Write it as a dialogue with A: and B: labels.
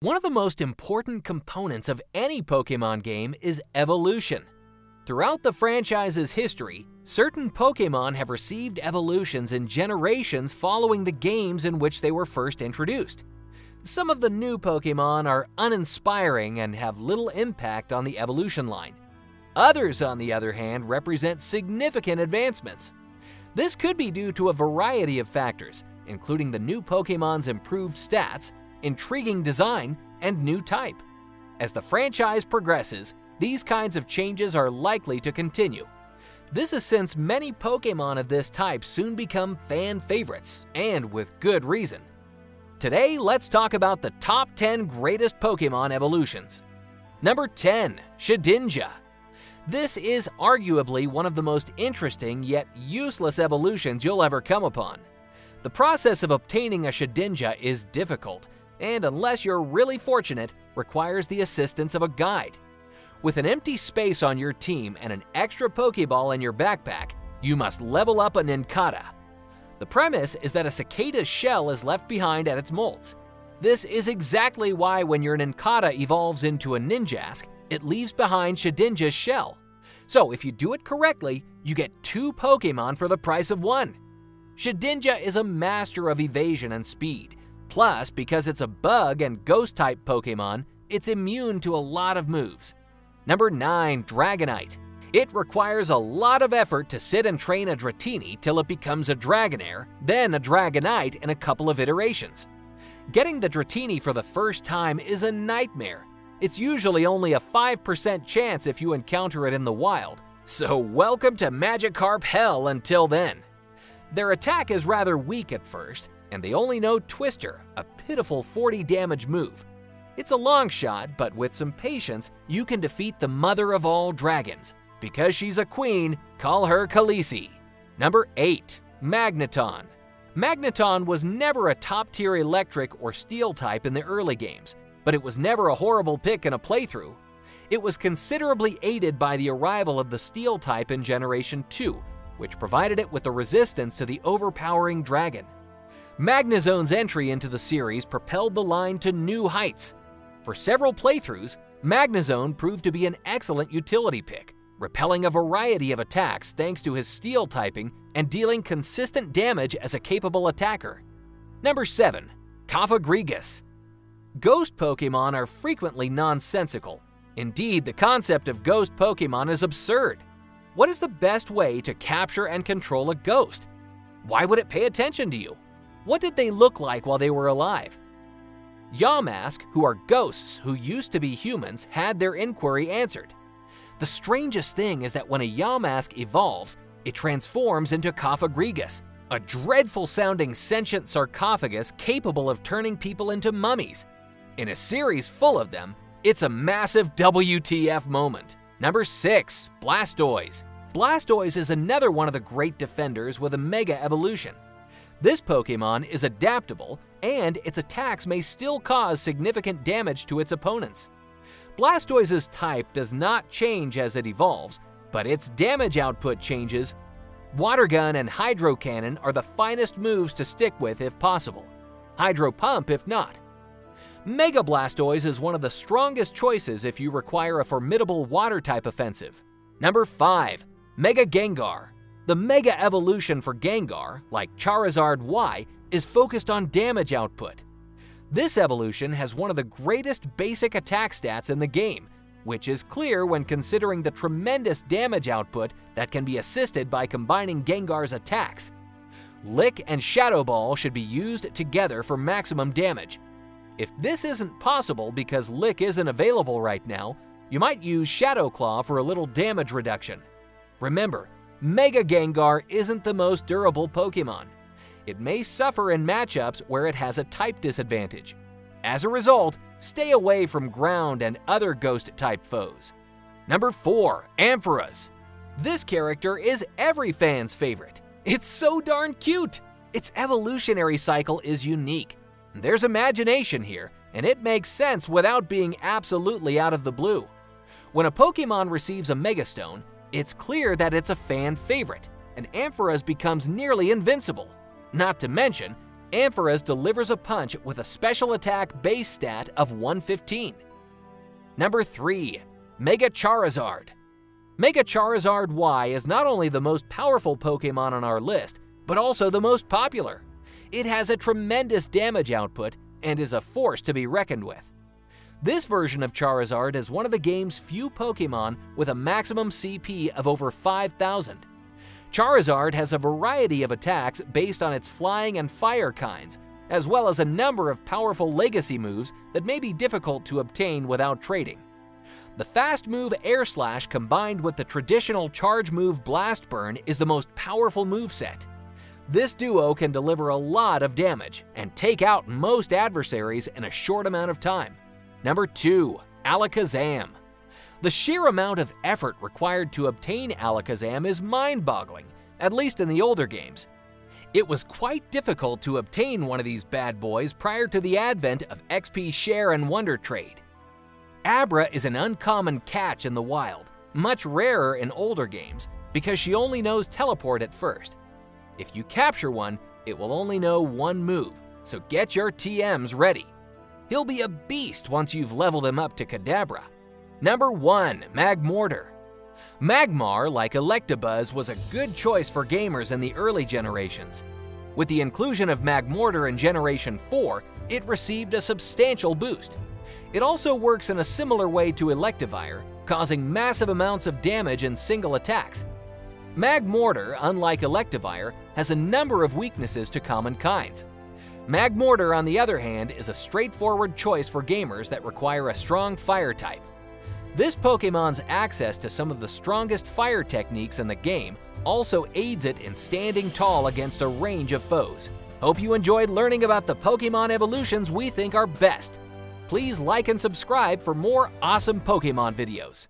A: One of the most important components of any Pokémon game is evolution. Throughout the franchise's history, certain Pokémon have received evolutions in generations following the games in which they were first introduced. Some of the new Pokémon are uninspiring and have little impact on the evolution line. Others, on the other hand, represent significant advancements. This could be due to a variety of factors, including the new Pokémon's improved stats, intriguing design, and new type. As the franchise progresses, these kinds of changes are likely to continue. This is since many Pokémon of this type soon become fan favorites, and with good reason. Today, let's talk about the top 10 greatest Pokémon evolutions. Number 10. Shedinja. This is arguably one of the most interesting yet useless evolutions you'll ever come upon. The process of obtaining a Shedinja is difficult, and unless you're really fortunate, requires the assistance of a guide. With an empty space on your team and an extra Pokéball in your backpack, you must level up a Nincada. The premise is that a cicada's shell is left behind at its molts. This is exactly why when your Nincada evolves into a Ninjask, it leaves behind Shedinja's shell. So if you do it correctly, you get 2 Pokémon for the price of 1. Shedinja is a master of evasion and speed. Plus, because it's a bug and ghost-type Pokémon, it's immune to a lot of moves. Number 9. Dragonite. It requires a lot of effort to sit and train a Dratini till it becomes a Dragonair, then a Dragonite in a couple of iterations. Getting the Dratini for the first time is a nightmare. It's usually only a 5% chance if you encounter it in the wild, so welcome to Magikarp hell until then. Their attack is rather weak at first, and they only know Twister, a pitiful 40 damage move. It's a long shot, but with some patience, you can defeat the mother of all dragons. Because she's a queen, call her Khaleesi. Number 8. Magneton. Magneton was never a top-tier electric or steel type in the early games, but it was never a horrible pick in a playthrough. It was considerably aided by the arrival of the steel type in Generation 2, which provided it with the resistance to the overpowering dragon. Magnezone's entry into the series propelled the line to new heights. For several playthroughs, Magnezone proved to be an excellent utility pick, repelling a variety of attacks thanks to his steel typing and dealing consistent damage as a capable attacker. Number 7. COFAGRIGUS. Ghost Pokémon are frequently nonsensical. Indeed, the concept of ghost Pokémon is absurd. What is the best way to capture and control a ghost? Why would it pay attention to you? What did they look like while they were alive? Yamask, who are ghosts who used to be humans, had their inquiry answered. The strangest thing is that when a Yamask evolves, it transforms into COFAGRIGUS, a dreadful-sounding sentient sarcophagus capable of turning people into mummies. In a series full of them, it's a massive WTF moment. Number 6. Blastoise. Blastoise is another one of the great defenders with a Mega Evolution. This Pokémon is adaptable, and its attacks may still cause significant damage to its opponents. Blastoise's type does not change as it evolves, but its damage output changes. Water Gun and Hydro Cannon are the finest moves to stick with if possible. Hydro Pump if not. Mega Blastoise is one of the strongest choices if you require a formidable water-type offensive. Number 5. Mega Gengar. The Mega Evolution for Gengar, like Charizard Y, is focused on damage output. This evolution has one of the greatest basic attack stats in the game, which is clear when considering the tremendous damage output that can be assisted by combining Gengar's attacks. Lick and Shadow Ball should be used together for maximum damage. If this isn't possible because Lick isn't available right now, you might use Shadow Claw for a little damage reduction. Remember, Mega Gengar isn't the most durable Pokémon. It may suffer in matchups where it has a type disadvantage. As a result, stay away from ground and other ghost-type foes. Number 4. Ampharos. This character is every fan's favorite. It's so darn cute! Its evolutionary cycle is unique. There's imagination here, and it makes sense without being absolutely out of the blue. When a Pokémon receives a Megastone, it's clear that it's a fan favorite, and Ampharos becomes nearly invincible. Not to mention, AMPHAROS delivers a punch with a special attack base stat of 115. Number 3. Mega Charizard. Mega Charizard Y is not only the most powerful Pokemon on our list, but also the most popular. It has a tremendous damage output and is a force to be reckoned with. This version of Charizard is one of the game's few Pokemon with a maximum CP of over 5,000. Charizard has a variety of attacks based on its flying and fire kinds, as well as a number of powerful legacy moves that may be difficult to obtain without trading. The fast move Air Slash combined with the traditional charge move Blast Burn is the most powerful moveset. This duo can deliver a lot of damage and take out most adversaries in a short amount of time. Number 2. ALAKAZAM. The sheer amount of effort required to obtain ALAKAZAM is mind-boggling, at least in the older games. It was quite difficult to obtain one of these bad boys prior to the advent of XP Share and Wonder Trade. Abra is an uncommon catch in the wild, much rarer in older games because she only knows Teleport at first. If you capture one, it will only know one move, so get your TMs ready. He'll be a beast once you've leveled him up to Kadabra. Number 1. MAGMORTAR. Magmar, like Electabuzz, was a good choice for gamers in the early generations. With the inclusion of MAGMORTAR in Generation 4, it received a substantial boost. It also works in a similar way to Electivire, causing massive amounts of damage in single attacks. MAGMORTAR, unlike Electivire, has a number of weaknesses to common kinds. MAGMORTAR, on the other hand, is a straightforward choice for gamers that require a strong fire type. This Pokemon's access to some of the strongest fire techniques in the game also aids it in standing tall against a range of foes. Hope you enjoyed learning about the Pokemon evolutions we think are best. Please like and subscribe for more awesome Pokemon videos.